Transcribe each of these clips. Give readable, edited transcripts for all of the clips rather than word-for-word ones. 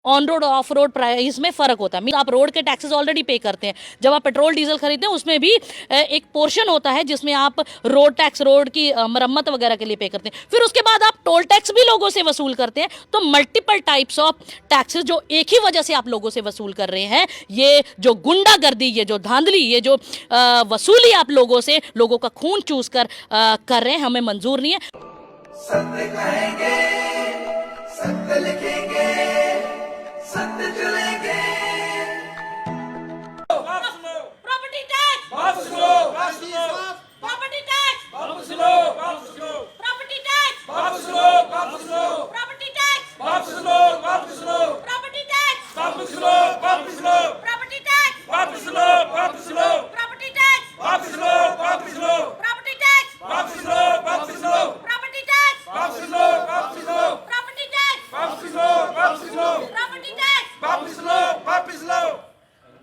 On road of road price में फर्क होता है। आप रोड के टैक्सेस ऑलरेडी पे करते हैं, जब आप पेट्रोल डीजल खरीदते हैं उसमें भी एक पोर्शन होता है जिसमें आप रोड टैक्स, रोड की मरम्मत वगैरह के लिए पे करते हैं। फिर उसके बाद आप टोल टैक्स भी लोगों से वसूल करते हैं। तो मल्टीपल टाइप्स ऑफ टैक्सेस जो एक ही वजह से आप लोगों से वसूल कर रहे हैं, ये जो गुंडागर्दी, ये जो धांधली, ये जो वसूली आप लोगों से लोगों का खून चूस कर रहे हैं, हमें मंजूर नहीं है। सत्य कहेंगे, सत्य लिखेंगे, सत्य चलेंगे। प्रॉपर्टी टैक्स वापस लो, वापस लो, प्रॉपर्टी टैक्स वापस लो, वापस लो, प्रॉपर्टी टैक्स वापस लो, वापस लो, प्रॉपर्टी टैक्स वापस लो, वापस लो, प्रॉपर्टी टैक्स वापस लो, वापस लो, प्रॉपर्टी टैक्स वापस लो, वापस लो, प्रॉपर्टी टैक्स वापस लो, वापस लो, प्रॉपर्टी टैक्स वापस लो, वापस लो, प्रॉपर्टी टैक्स वापस लो, वापस लो, प्रॉपर्टी टैक्स वापस लो, वापस लो, प्रॉपर्टी टैक्स वापस लो, वापस लो।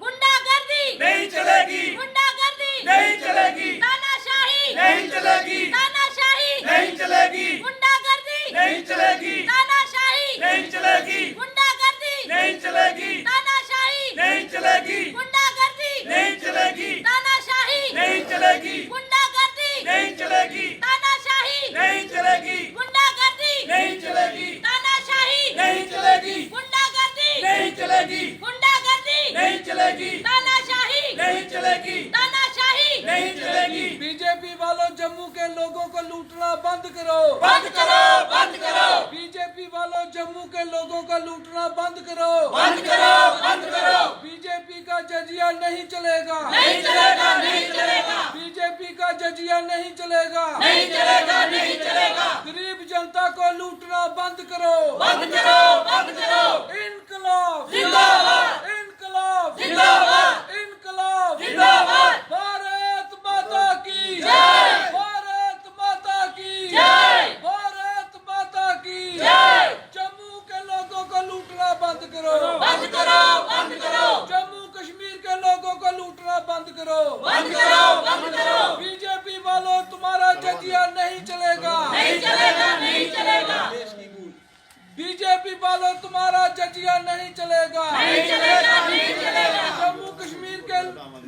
गुंडागर्दी नहीं चलेगी, गुंडागर्दी नहीं चलेगी, तानाशाही नहीं चलेगी, तानाशाही नहीं चलेगी, गुंडागर्दी नहीं चलेगी, तानाशाही नहीं चलेगी, गुंडागर्दी नहीं चलेगी, तानाशाही नहीं चलेगी, गुंडागर्दी नहीं चलेगी, तानाशाही नहीं चलेगी, गुंडागर्दी नहीं चलेगी, तानाशाही नहीं चलेगी, गुंडागर्दी नहीं चलेगी, तानाशाही नहीं चलेगी, गुंडागर्दी नहीं चलेगी, गुंडागर्दी नहीं चलेगी, तानाशाही नहीं चलेगी, तानाशाही नहीं चलेगी। बीजेपी वालों, जम्मू के लोगों को लूटना बंद करो, बंद करो, बंद करो, बीजेपी वालों, जम्मू के लोगों का लूटना बंद करो, बंद करो, बंद करो। बीजेपी का जजिया नहीं चलेगा, नहीं चलेगा, नहीं चलेगा, बीजेपी का जजिया नहीं चलेगा, नहीं चलेगा, नहीं चलेगा। गरीब जनता को लूटना बंद करो, बंद करो, बंद करो। इनकलाब जिंदाबाद, इनकलाब जिंदाबाद, इनकलाब जिंदाबाद। भारत माता की जय, भारत माता की जय, भारत माता की जय। जम्मू के लोगों को लूटना बंद करो, बंद करो, बंद करो, जम्मू कश्मीर के लोगों को लूटना बंद करो, बंद करो, बंद करो। बीजेपी वालों, तुम्हारा जजिया नहीं चलेगा, नहीं चलेगा, नहीं चलेगा, बीजेपी वालों, तुम्हारा जजिया नहीं चलेगा, नहीं चलेगा, नहीं चलेगा। जम्मू कश्मीर के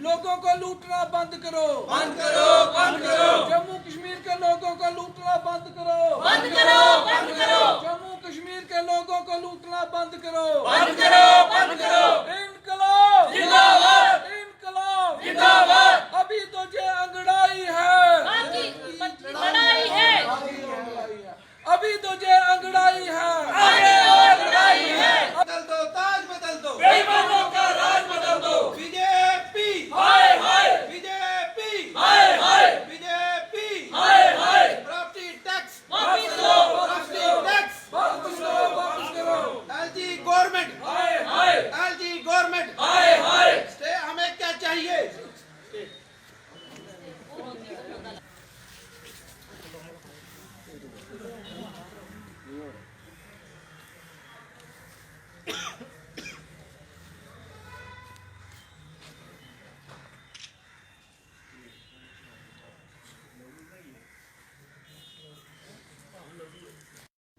लोगों को लूटना बंद करो, बंद करो, बंद करो, जम्मू कश्मीर के लोगों को लूटना बंद करो, बंद करो, बंद करो, जम्मू कश्मीर के लोगों को लूटना बंद करो, बंद करो, बंद करो। इनकलाब जिंदाबाद, इनकलाब जिंदाबाद। अभी तो ये अंगड़ाई है, लड़ाई है, अभी तो ये अंगड़ाई है, आगे और लड़ाई है। बदल दो, ताज बदल दो, बेईमानों का राज बदल दो। बीजेपी हाय हाय, बीजेपी हाय हाय, बीजेपी हाय हाय। प्रॉपर्टी टैक्स वापस लो, वापस लो, टैक्स वापस लो, वापस करो, एलजी गवर्नमेंट हाय हाय, एलजी गवर्नमेंट हाय हाय। स्टे, हमें क्या चाहिए?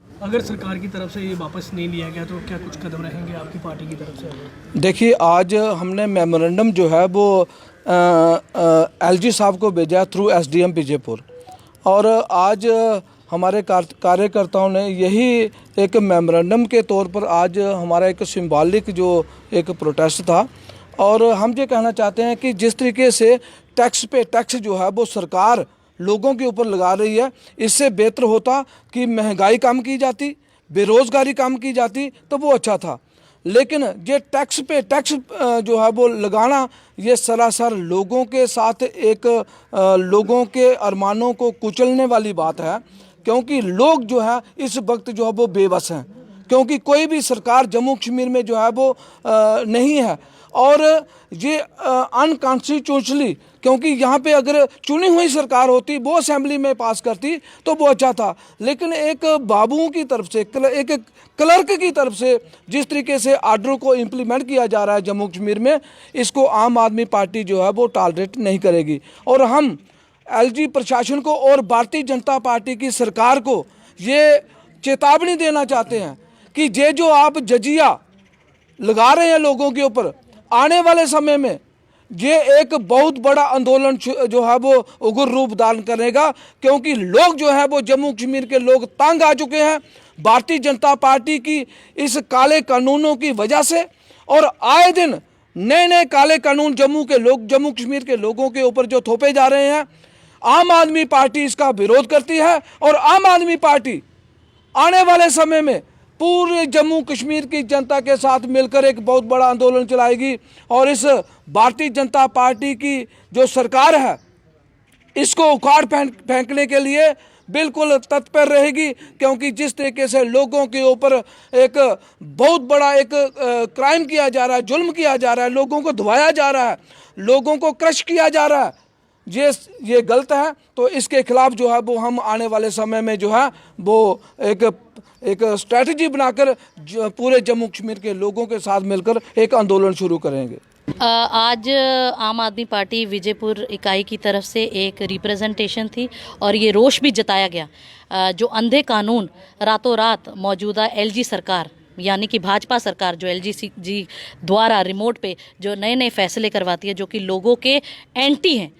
अगर सरकार की तरफ से ये वापस नहीं लिया गया तो क्या कुछ कदम रहेंगे आपकी पार्टी की तरफ से? देखिए, आज हमने मेमोरेंडम जो है वो एलजी साहब को भेजा थ्रू एसडीएम बीजेपुर, और आज हमारे कार्यकर्ताओं ने यही एक मेमोरेंडम के तौर पर आज हमारा एक सिंबॉलिक जो एक प्रोटेस्ट था। और हम ये कहना चाहते हैं कि जिस तरीके से टैक्स पे टैक्स जो है वो सरकार लोगों के ऊपर लगा रही है, इससे बेहतर होता कि महंगाई कम की जाती, बेरोज़गारी कम की जाती, तो वो अच्छा था। लेकिन ये टैक्स पे टैक्स जो है वो लगाना, ये सरासर लोगों के साथ एक लोगों के अरमानों को कुचलने वाली बात है, क्योंकि लोग जो है इस वक्त जो है वो बेबस हैं, क्योंकि कोई भी सरकार जम्मू कश्मीर में जो है वो नहीं है। और ये अनकॉन्स्टिट्यूशनली, क्योंकि यहाँ पे अगर चुनी हुई सरकार होती, वो असेंबली में पास करती तो वो अच्छा था। लेकिन एक बाबुओं की तरफ से, एक क्लर्क की तरफ से जिस तरीके से आर्डर को इम्प्लीमेंट किया जा रहा है जम्मू कश्मीर में, इसको आम आदमी पार्टी जो है वो टॉलरेट नहीं करेगी। और हम एलजी प्रशासन को और भारतीय जनता पार्टी की सरकार को ये चेतावनी देना चाहते हैं कि ये जो आप जजिया लगा रहे हैं लोगों के ऊपर, आने वाले समय में ये एक बहुत बड़ा आंदोलन जो है वो उग्र रूप धारण करेगा, क्योंकि लोग जो है वो जम्मू कश्मीर के लोग तंग आ चुके हैं भारतीय जनता पार्टी की इस काले कानूनों की वजह से। और आए दिन नए नए काले कानून जम्मू कश्मीर के लोगों के ऊपर जो थोपे जा रहे हैं, आम आदमी पार्टी इसका विरोध करती है। और आम आदमी पार्टी आने वाले समय में पूरे जम्मू कश्मीर की जनता के साथ मिलकर एक बहुत बड़ा आंदोलन चलाएगी। और इस भारतीय जनता पार्टी की जो सरकार है इसको उखाड़ फेंकने के लिए बिल्कुल तत्पर रहेगी, क्योंकि जिस तरीके से लोगों के ऊपर एक बहुत बड़ा एक क्राइम किया जा रहा है, जुल्म किया जा रहा है, लोगों को धुआया जा रहा है, लोगों को क्रश किया जा रहा है, ये गलत है। तो इसके खिलाफ जो है वो हम आने वाले समय में जो है वो एक स्ट्रैटेजी बनाकर पूरे जम्मू कश्मीर के लोगों के साथ मिलकर एक आंदोलन शुरू करेंगे। आज आम आदमी पार्टी विजयपुर इकाई की तरफ से एक रिप्रेजेंटेशन थी और ये रोष भी जताया गया जो अंधे कानून रातों रात मौजूदा एलजी सरकार यानी कि भाजपा सरकार जो एलजी द्वारा रिमोट पे जो नए नए फैसले करवाती है जो कि लोगों के एंटी हैं।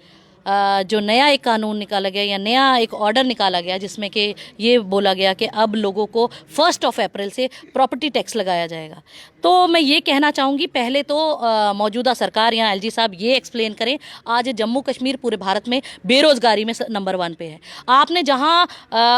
जो नया एक कानून निकाला गया या नया एक ऑर्डर निकाला गया जिसमें कि ये बोला गया कि अब लोगों को 1 अप्रैल से प्रॉपर्टी टैक्स लगाया जाएगा। तो मैं ये कहना चाहूँगी, पहले तो मौजूदा सरकार या एलजी साहब ये एक्सप्लेन करें, आज जम्मू कश्मीर पूरे भारत में बेरोज़गारी में नंबर 1 पे है। आपने जहाँ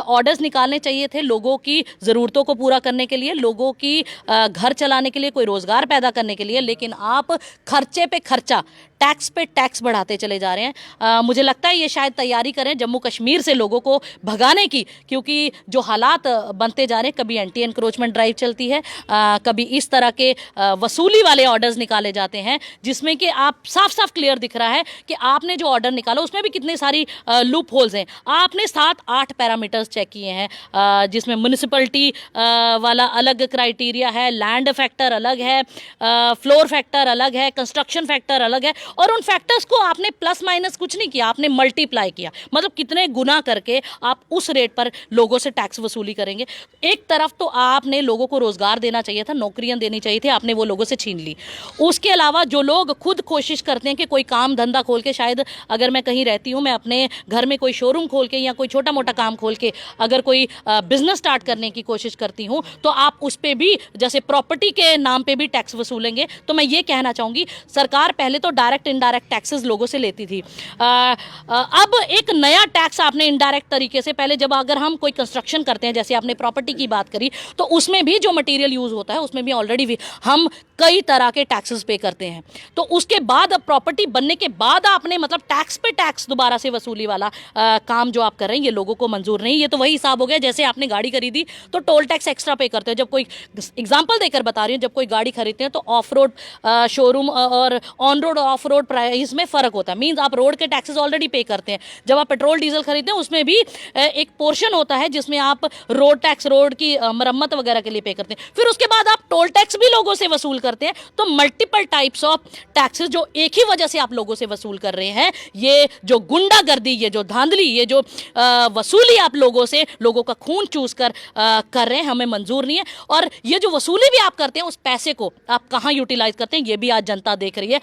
ऑर्डर्स निकालने चाहिए थे लोगों की ज़रूरतों को पूरा करने के लिए, लोगों की घर चलाने के लिए, कोई रोज़गार पैदा करने के लिए, लेकिन आप खर्चे पे खर्चा, टैक्स पे टैक्स बढ़ाते चले जा रहे हैं। मुझे लगता है ये शायद तैयारी करें जम्मू कश्मीर से लोगों को भगाने की, क्योंकि जो हालात बनते जा रहे हैं, कभी एंटी एनक्रोचमेंट ड्राइव चलती है, कभी इस तरह के वसूली वाले ऑर्डर्स निकाले जाते हैं जिसमें कि आप साफ साफ क्लियर दिख रहा है कि आपने जो ऑर्डर निकाला उसमें भी कितने सारी लूप होल्स हैं। आपने 7-8 पैरामीटर्स चेक किए हैं जिसमें म्युनिसिपलिटी वाला अलग क्राइटेरिया है, लैंड फैक्टर अलग है, फ्लोर फैक्टर अलग है, कंस्ट्रक्शन फैक्टर अलग है, और उन फैक्टर्स को आपने प्लस माइनस कुछ नहीं किया, आपने मल्टीप्लाई किया। मतलब कितने गुना करके आप उस रेट पर लोगों से टैक्स वसूली करेंगे। एक तरफ तो आपने लोगों को रोजगार देना चाहिए था, नौकरियां देनी चाहिए थी, आपने वो लोगों से छीन ली। उसके अलावा जो लोग खुद कोशिश करते हैं कि कोई काम धंधा खोल के, शायद अगर मैं कहीं रहती हूँ, मैं अपने घर में कोई शोरूम खोल के या कोई छोटा मोटा काम खोल के अगर कोई बिजनेस स्टार्ट करने की कोशिश करती हूँ, तो आप उस पर भी जैसे प्रॉपर्टी के नाम पे भी टैक्स वसूलेंगे। तो मैं ये कहना चाहूँगी, सरकार पहले तो डायरेक्ट इनडायरेक्ट टैक्सेस लोगों से लेती थी, अब एक नया टैक्स आपने इनडायरेक्ट तरीके से, पहले जब अगर हम कोई कंस्ट्रक्शन करते हैं, जैसे आपने प्रॉपर्टी की बात करी, तो उसमें भी जो मटेरियल यूज होता है उसमें भी ऑलरेडी हम कई तरह के टैक्सेस पे करते हैं। तो उसके बाद प्रॉपर्टी बनने के बाद आपने मतलब टैक्स पे टैक्स दोबारा से वसूली वाला काम जो आप कर रहे हैं, ये लोगों को मंजूर नहीं। ये तो वही हिसाब हो गया जैसे आपने गाड़ी खरीदी तो टोल टैक्स एक्स्ट्रा पे करते हैं। जब कोई एग्जांपल देकर बता रही हूँ, जब कोई गाड़ी खरीदते हैं तो ऑफ रोड शोरूम और on road of road price में फ़र्क होता है। मीन्स आप रोड के टैक्सेस ऑलरेडी पे करते हैं। जब आप पेट्रोल डीजल खरीदते हैं उसमें भी एक पोर्शन होता है जिसमें आप रोड टैक्स, रोड की मरम्मत वगैरह के लिए पे करते हैं। फिर उसके बाद आप टोल टैक्स भी लोगों से वसूल करते हैं। तो मल्टीपल टाइप्स ऑफ टैक्सेस जो एक ही वजह से आप लोगों से वसूल कर रहे हैं, ये जो गुंडागर्दी, ये जो धांधली, ये जो वसूली आप लोगों से, लोगों का खून चूस कर रहे हैं, हमें मंजूर नहीं है। और ये जो वसूली भी आप करते हैं, उस पैसे को आप कहाँ यूटिलाइज करते हैं, ये भी आज जनता देख रही है।